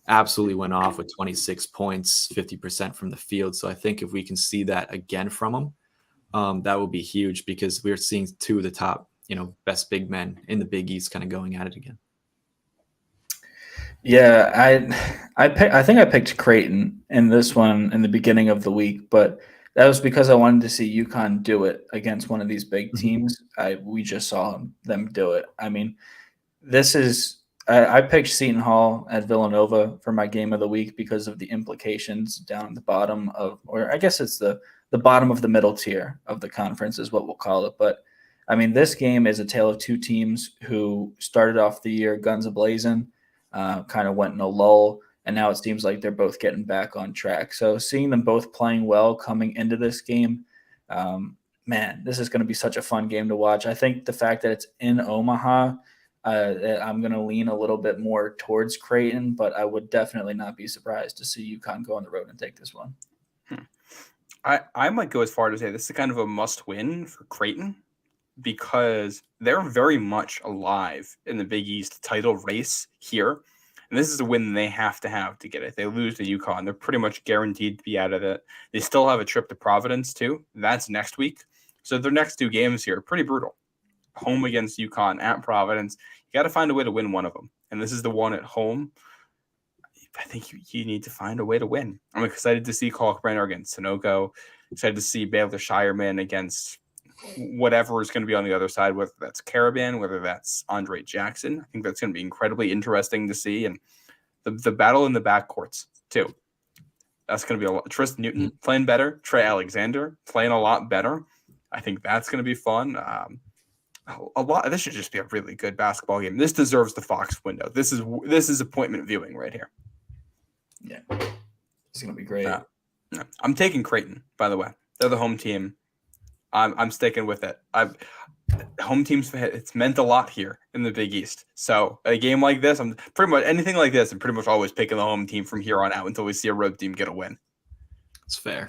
absolutely went off with 26 points, 50% from the field. So I think if we can see that again from them, that will be huge because we're seeing two of the top, best big men in the Big East kind of going at it again. Yeah, I think I picked Creighton in this one in the beginning of the week, but that was because I wanted to see UConn do it against one of these big teams. We just saw them do it. I mean, this is I picked Seton Hall at Villanova for my game of the week because of the implications down at the bottom of, or I guess it's the bottom of the middle tier of the conference is what we'll call it. But I mean, this game is a tale of two teams who started off the year guns a-blazing, kind of went in a lull, and now it seems like they're both getting back on track. So seeing them both playing well coming into this game, man, this is going to be such a fun game to watch. I think the fact that it's in Omaha, I'm going to lean a little bit more towards Creighton, but I would definitely not be surprised to see UConn go on the road and take this one. I might go as far to say this is kind of a must-win for Creighton because they're very much alive in the Big East title race here. And this is a win they have to get it. If they lose to UConn, they're pretty much guaranteed to be out of it. They still have a trip to Providence, too. That's next week. So their next two games here are pretty brutal. Home against UConn, at Providence. You got to find a way to win one of them. And this is the one at home. I think you need to find a way to win. I'm excited to see Kalkbrenner against Sonogo. Excited to see Baylor Shireman against whatever is going to be on the other side, whether that's Caravan, whether that's Andre Jackson. I think that's going to be incredibly interesting to see. And the battle in the backcourts, too. That's going to be a lot. Tristan Newton playing better. Trey Alexander playing a lot better. I think that's going to be fun. A lot. This should just be a really good basketball game. This deserves the Fox window. This is appointment viewing right here. Yeah, it's going to be great. I'm taking Creighton, by the way. They're the home team. I'm sticking with it. Home teams, it's meant a lot here in the Big East. So a game like this, I'm pretty much anything like this. I'm pretty much always picking the home team from here on out until we see a road team get a win. It's fair.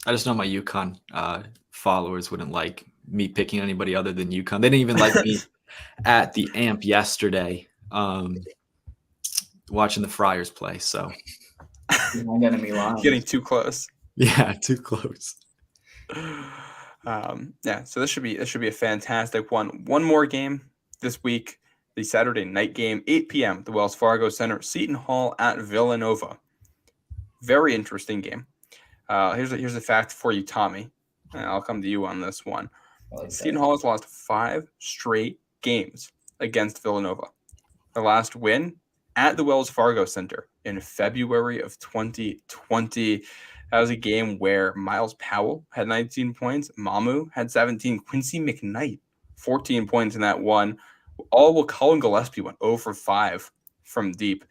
I just know my UConn followers wouldn't like me picking anybody other than UConn. They didn't even like me at the AMP yesterday, watching the Friars play. So getting too close. Yeah, too close. So this should be a fantastic one. One more game this week, the Saturday night game, 8 p.m. the Wells Fargo Center, Seton Hall at Villanova. Very interesting game. Here's a fact for you, Tommy. And I'll come to you on this one. Seton Hall has lost 5 straight games against Villanova. The last win at the Wells Fargo Center in February of 2020. That was a game where Miles Powell had 19 points, Mamu had 17, Quincy McKnight 14 points in that one. All while Colin Gillespie went 0 for 5 from deep.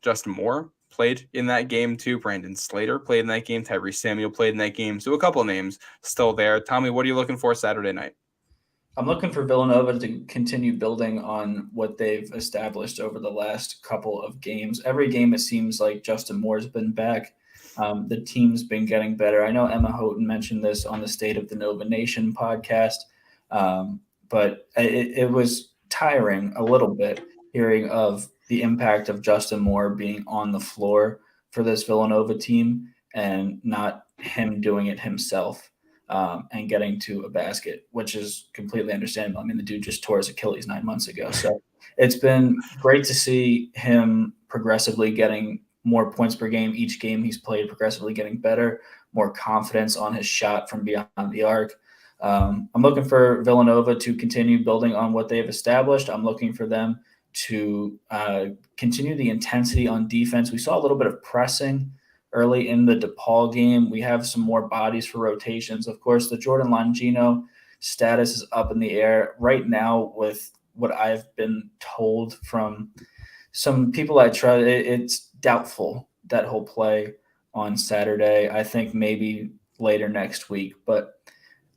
Justin Moore played in that game too. Brandon Slater played in that game. Tyrese Samuel played in that game. So a couple of names still there. Tommy, what are you looking for Saturday night? I'm looking for Villanova to continue building on what they've established over the last couple of games. Every game, it seems like Justin Moore's been back. The team's been getting better. I know Emma Houghton mentioned this on the State of the Nova Nation podcast, but it was tiring a little bit hearing of the impact of Justin Moore being on the floor for this Villanova team and not him doing it himself and getting to a basket, which is completely understandable. I mean, the dude just tore his Achilles 9 months ago. So it's been great to see him progressively getting more points per game. Each game he's played, progressively getting better, more confidence on his shot from beyond the arc. I'm looking for Villanova to continue building on what they've established. I'm looking for them to continue the intensity on defense. We saw a little bit of pressing early in the DePaul game. We have some more bodies for rotations. Of course, the Jordan Longino status is up in the air right now with what I've been told from some people I trust. It's doubtful that he'll play on Saturday. I think maybe later next week. But,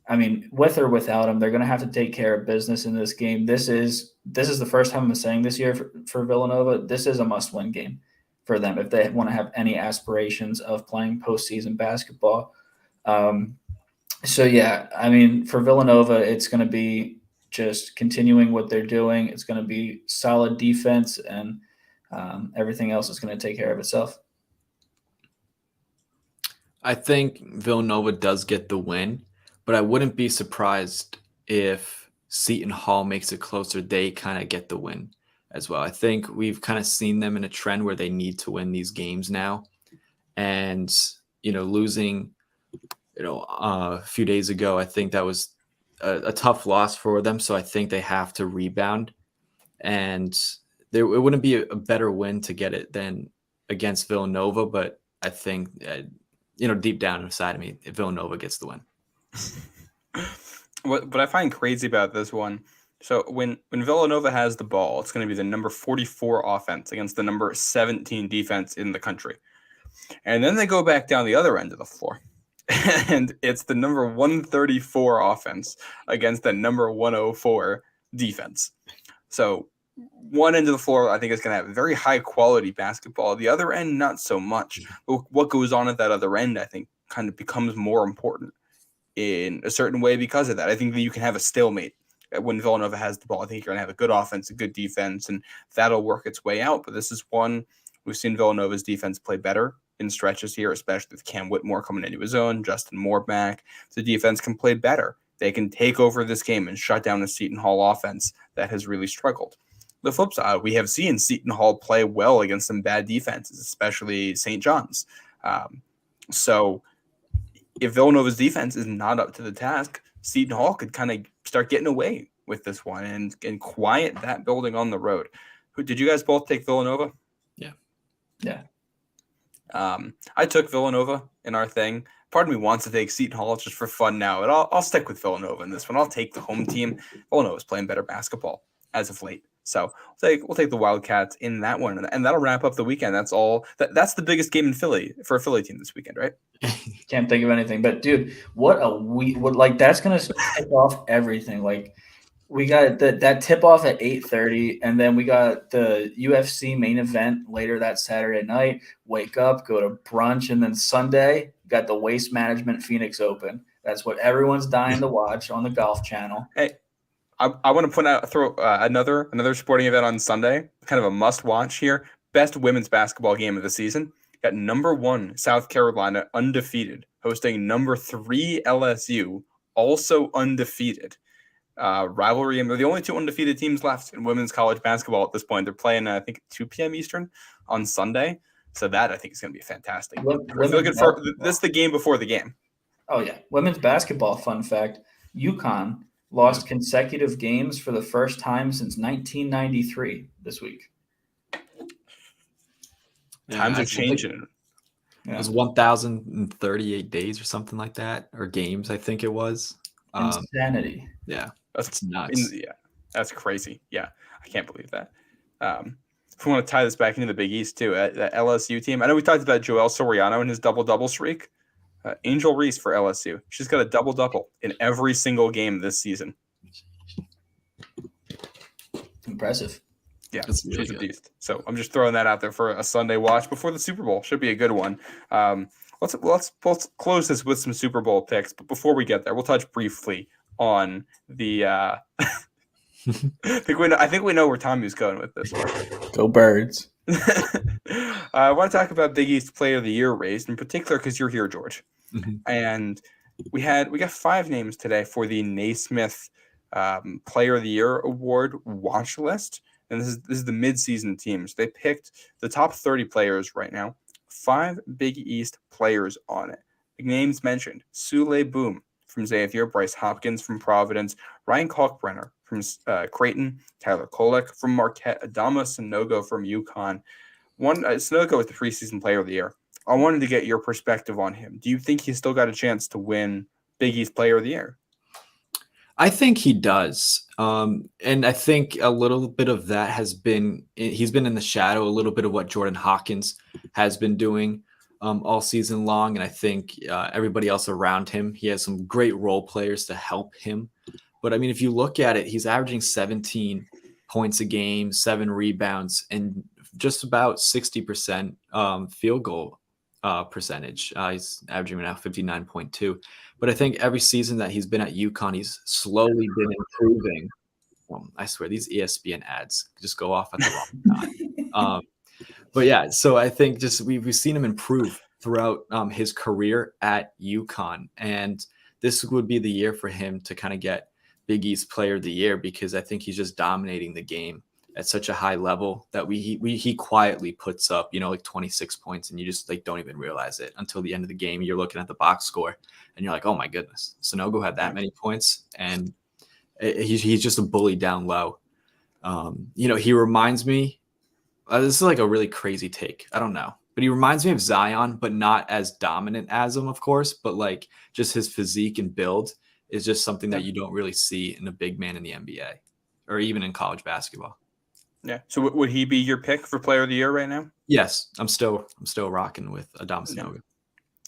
I mean, with or without him, they're going to have to take care of business in this game. This is the first time I'm saying this year for Villanova. This is a must-win game for them if they want to have any aspirations of playing postseason basketball. So, yeah, I mean, for Villanova, it's going to be just continuing what they're doing. It's going to be solid defense, and everything else is going to take care of itself. I think Villanova does get the win, but I wouldn't be surprised if Seton Hall makes it closer. They kind of get the win as well. I think we've kind of seen them in a trend where they need to win these games now. And, losing, a few days ago, I think that was a tough loss for them. So I think they have to rebound. And it wouldn't be a better win to get it than against Villanova. But I think, deep down inside of me, Villanova gets the win. What I find crazy about this one, so when Villanova has the ball, it's going to be the number 44 offense against the number 17 defense in the country. And then they go back down the other end of the floor, and it's the number 134 offense against the number 104 defense. So one end of the floor, I think, is going to have very high quality basketball. The other end, not so much. But what goes on at that other end, I think, kind of becomes more important in a certain way because of that. I think that you can have a stalemate when Villanova has the ball. I think you're going to have a good offense, a good defense, and that'll work its way out. But this is one we've seen Villanova's defense play better in stretches here, especially with Cam Whitmore coming into his own, Justin Moore back. The defense can play better. They can take over this game and shut down the Seton Hall offense that has really struggled. The flip side, we have seen Seton Hall play well against some bad defenses, especially St. John's. So if Villanova's defense is not up to the task, Seton Hall could kind of start getting away with this one and quiet that building on the road. Did you guys both take Villanova? Yeah. I took Villanova in our thing. Part of me wants to take Seton Hall just for fun now, but I'll stick with Villanova in this one. I'll take the home team. Villanova's playing better basketball as of late. So we'll take the Wildcats in that one, and that'll wrap up the weekend. That's all. That's the biggest game in Philly for a Philly team this weekend, right? Can't think of anything. But dude, what a week! That's gonna tip off everything. Like we got that tip off at 8:30, and then we got the UFC main event later that Saturday night. Wake up, go to brunch, and then Sunday got the Waste Management Phoenix Open. That's what everyone's dying to watch on the Golf Channel. Hey, I want to throw another sporting event on Sunday, kind of a must-watch here. Best women's basketball game of the season. Got number 1 South Carolina undefeated, hosting number 3 LSU, also undefeated. Rivalry, and they're the only 2 undefeated teams left in women's college basketball at this point. They're playing, I think, 2 p.m. Eastern on Sunday. So that, I think, is going to be fantastic. This is the game before the game. Oh, yeah. Women's basketball, fun fact, UConn lost consecutive games for the first time since 1993 this week. Times are changing. It was 1,038 days or something like that, or games, I think it was. Insanity. Yeah, that's nuts. That's crazy. Yeah, I can't believe that. If we want to tie this back into the Big East too, that LSU team, I know we talked about Joel Soriano and his double-double streak. Angel Reese for LSU. She's got a double-double in every single game this season. Impressive. Yeah, That's really she's a good. beast. So I'm just throwing that out there for a Sunday watch before the Super Bowl. Should be a good one. Let's close this with some Super Bowl picks. But before we get there, we'll touch briefly on the. I think we know where Tommy's going with this one. Go Birds. I want to talk about Big East Player of the Year race in particular because you're here, George, and we got 5 names today for the Naismith Player of the Year award watch list. And this is the midseason teams. They picked the top 30 players right now. 5 Big East players on it. The names mentioned: Sule Boom from Xavier, Bryce Hopkins from Providence, Ryan Kalkbrenner from Creighton, Tyler Kolek from Marquette, Adama Sanogo from UConn. Sanogo was the preseason Player of the Year. I wanted to get your perspective on him. Do you think he's still got a chance to win Big East Player of the Year? I think he does. And I think a little bit of that he's been in the shadow, a little bit of what Jordan Hawkins has been doing all season long. And I think everybody else around him, he has some great role players to help him. But I mean, if you look at it, he's averaging 17 points a game, 7 rebounds, and just about 60% field goal percentage. He's averaging now 59.2. But I think every season that he's been at UConn, he's slowly been improving. I swear, these ESPN ads just go off at the wrong time. But yeah, so I think just we've seen him improve throughout his career at UConn. And this would be the year for him to kind of get Big East Player of the Year, because I think he's just dominating the game at such a high level that he quietly puts up, like 26 points, and you just like don't even realize it until the end of the game. You're looking at the box score and you're like, oh my goodness, Sanogo had that many points, and he's just a bully down low. He reminds me, this is like a really crazy take, I don't know, but he reminds me of Zion, but not as dominant as him, of course, but like just his physique and build is just something that you don't really see in a big man in the NBA or even in college basketball. Yeah. So would he be your pick for Player of the Year right now? Yes, I'm still rocking with Adama Sanogo.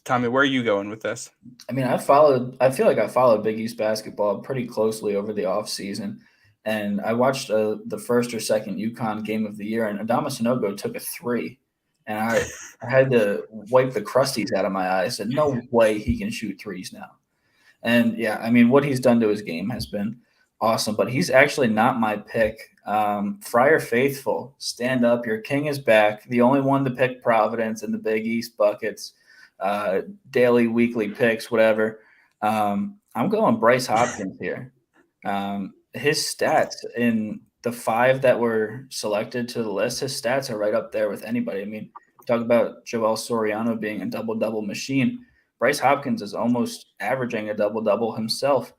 Tommy, where are you going with this? I mean, I feel like I followed Big East basketball pretty closely over the offseason. And I watched the first or second UConn game of the year, and Adama Sanogo took a 3. And I had to wipe the crusties out of my eyes. I said, no way he can shoot 3s now. And yeah, I mean, what he's done to his game has been awesome, but he's actually not my pick. Friar Faithful, stand up. Your king is back. The only one to pick Providence in the Big East buckets, daily, weekly picks, whatever. I'm going Bryce Hopkins here. His stats in the 5 that were selected to the list, his stats are right up there with anybody. I mean, talk about Joel Soriano being a double-double machine. Bryce Hopkins is almost averaging a double-double himself.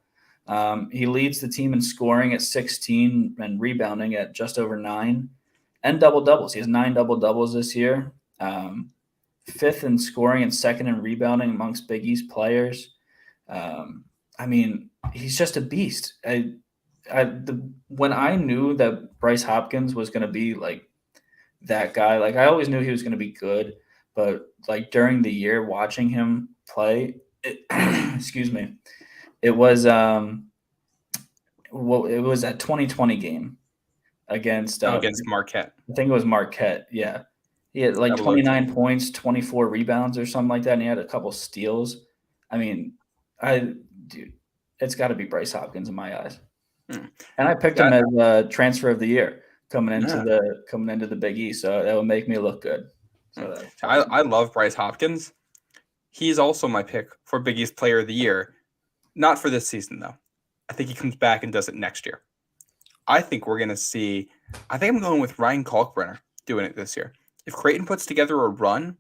He leads the team in scoring at 16 and rebounding at just over 9, and double-doubles. He has 9 double-doubles this year. 5th in scoring and 2nd in rebounding amongst Big East players. I mean, he's just a beast. When I knew that Bryce Hopkins was going to be like that guy, like I always knew he was going to be good, but like during the year watching him play, excuse me, it was that 2020 game against Marquette. I think it was Marquette. Yeah, he had like 29 points, 24 rebounds or something like that, and he had a couple steals. I mean, dude, it's got to be Bryce Hopkins in my eyes. And I picked him as transfer of the year coming into the Big East, so that would make me look good. So I love Bryce Hopkins. He's also my pick for Big East Player of the Year. Not for this season, though. I think he comes back and does it next year. I think we're going to see – I think I'm going with Ryan Kalkbrenner doing it this year. If Creighton puts together a run,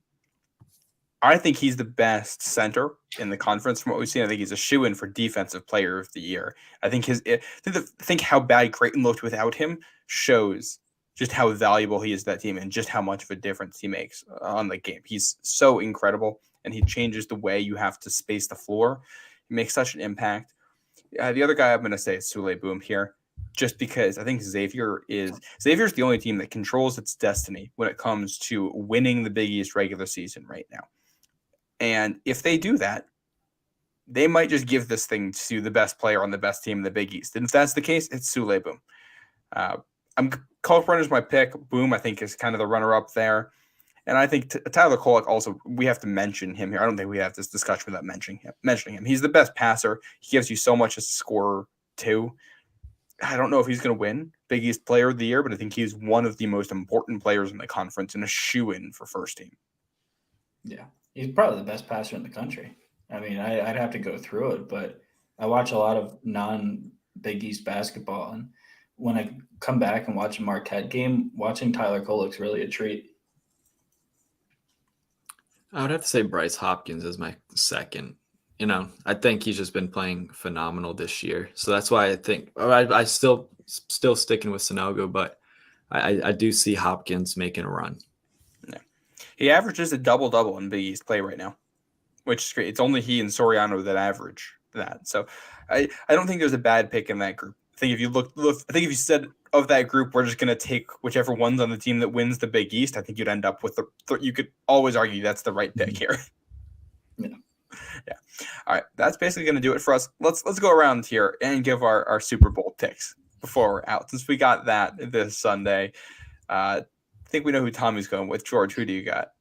I think he's the best center in the conference from what we've seen. I think he's a shoo-in for Defensive Player of the Year. I think how bad Creighton looked without him shows just how valuable he is to that team and just how much of a difference he makes on the game. He's so incredible, and he changes the way you have to space the floor. He makes such an impact. The other guy I'm going to say is Sule Boom here, just because I think Xavier's the only team that controls its destiny when it comes to winning the Big East regular season right now. And if they do that, they might just give this thing to the best player on the best team in the Big East. And if that's the case, it's Sule Boom. Kalkbrenner's my pick. Boom, I think, is kind of the runner-up there. And I think Tyler Kolek also, we have to mention him here. I don't think we have this discussion without mentioning him. He's the best passer. He gives you so much as a scorer, too. I don't know if he's going to win Big East Player of the Year, but I think he's one of the most important players in the conference and a shoo-in for first team. Yeah, he's probably the best passer in the country. I mean, I'd have to go through it, but I watch a lot of non-Big East basketball, and when I come back and watch a Marquette game, watching Tyler Kolek's really a treat. I would have to say Bryce Hopkins is my second. I think he's just been playing phenomenal this year. So that's why I think I still sticking with Sanogo, but I do see Hopkins making a run. Yeah. He averages a double-double in Big East play right now, which is great. It's only he and Soriano that average that. So I don't think there's a bad pick in that group. I think if you said of that group, we're just going to take whichever one's on the team that wins the Big East, I think you'd end up with you could always argue that's the right pick here. Yeah. Yeah. All right. That's basically going to do it for us. Let's go around here and give our Super Bowl picks before we're out. Since we got that this Sunday, I think we know who Tommy's going with. George, who do you got?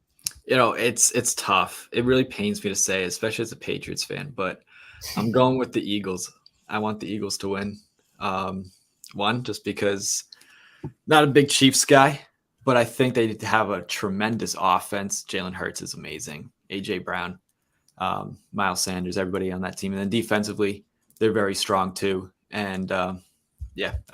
It's tough. It really pains me to say, especially as a Patriots fan, but I'm going with the Eagles. I want the Eagles to win. One, just because not a big Chiefs guy, but I think they have a tremendous offense. Jalen Hurts is amazing. A.J. Brown, Miles Sanders, everybody on that team. And then defensively, they're very strong too. And I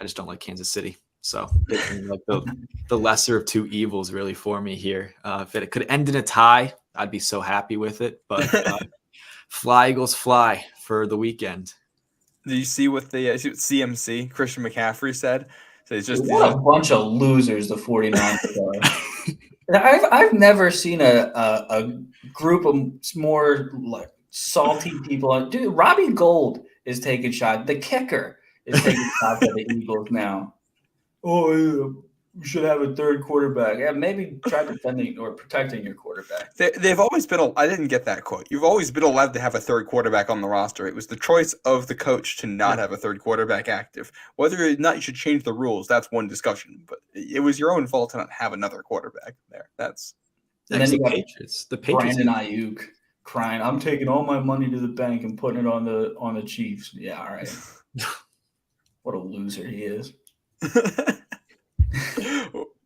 just don't like Kansas City. So like the lesser of two evils really for me here. If it could end in a tie, I'd be so happy with it. But fly Eagles fly for the weekend. Do you see what the CMC, Christian McCaffrey, said? So it's just what a bunch of losers the 49ers are. I've never seen a group of more like salty people. Dude, Robbie Gould is taking shots. The kicker is taking shots at the Eagles now. Oh, we should have a third quarterback. Yeah, maybe try defending or protecting your quarterback. They've always been. I didn't get that quote. You've always been allowed to have a third quarterback on the roster. It was the choice of the coach to not have a third quarterback active. Whether or not you should change the rules, that's one discussion. But it was your own fault to not have another quarterback there. That's and then you got Patriots. The Patriots. Brandon Ayuk crying, "I'm taking all my money to the bank and putting it on the Chiefs." Yeah, all right. What a loser he is.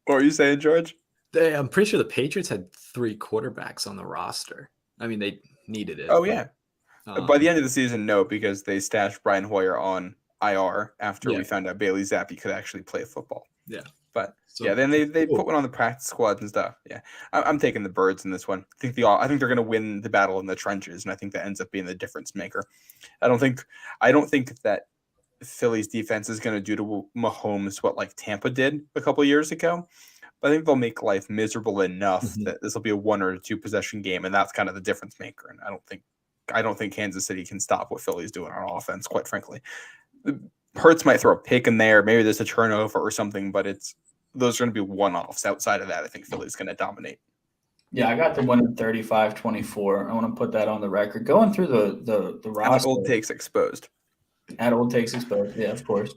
What were you saying, George? I'm pretty sure the Patriots had 3 quarterbacks on the roster. I mean, they needed it. Oh, yeah. By the end of the season, no, because they stashed Brian Hoyer on IR after we found out Bailey Zappi could actually play football. Yeah. But then they put one on the practice squads and stuff. Yeah. I'm taking the Birds in this one. I think they're going to win the battle in the trenches, and I think that ends up being the difference maker. I don't think that Philly's defense is going to do to Mahomes what like Tampa did a couple of years ago. But I think they'll make life miserable enough that this will be a 1 or 2 possession game, and that's kind of the difference maker. And I don't think Kansas City can stop what Philly's doing on offense, quite frankly. Hurts might throw a pick in there, maybe there's a turnover or something, but those are going to be one-offs. Outside of that, I think Philly's going to dominate. Yeah, I got the one at 35-24. I want to put that on the record. Going through the roster. Old takes exposed. At Old Takes Exposed, yeah, of course.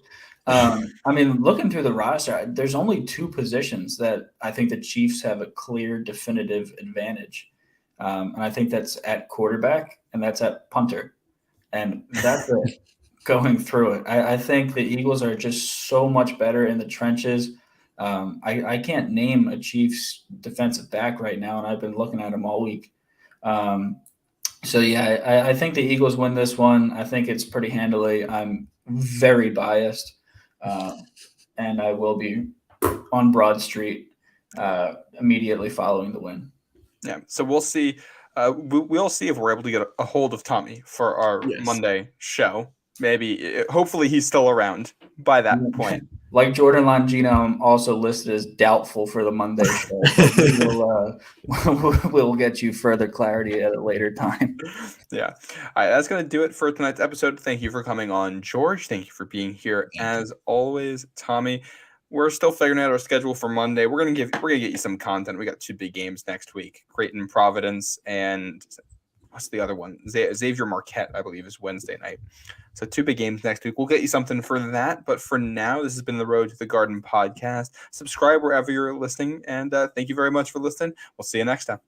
I mean, looking through the roster, there's only 2 positions that I think the Chiefs have a clear, definitive advantage. And I think that's at quarterback and that's at punter. And that's it, going through it. I think the Eagles are just so much better in the trenches. I can't name a Chiefs defensive back right now, and I've been looking at them all week. So, yeah, I think the Eagles win this one. I think it's pretty handily. I'm very biased, and I will be on Broad Street immediately following the win. Yeah, so we'll see. We'll see if we're able to get a hold of Tommy for our Monday show. Maybe, hopefully he's still around by that point. Like Jordan Longino, I'm also listed as doubtful for the Monday show. We'll get you further clarity at a later time. Yeah. All right, that's going to do it for tonight's episode. Thank you for coming on, George. Thank you for being here. As always, Tommy, we're still figuring out our schedule for Monday. We're gonna get you some content. We got 2 big games next week: Creighton, Providence, and what's the other one? Xavier Marquette, I believe, is Wednesday night. So 2 big games next week. We'll get you something for that. But for now, this has been the Road to the Garden podcast. Subscribe wherever you're listening. And thank you very much for listening. We'll see you next time.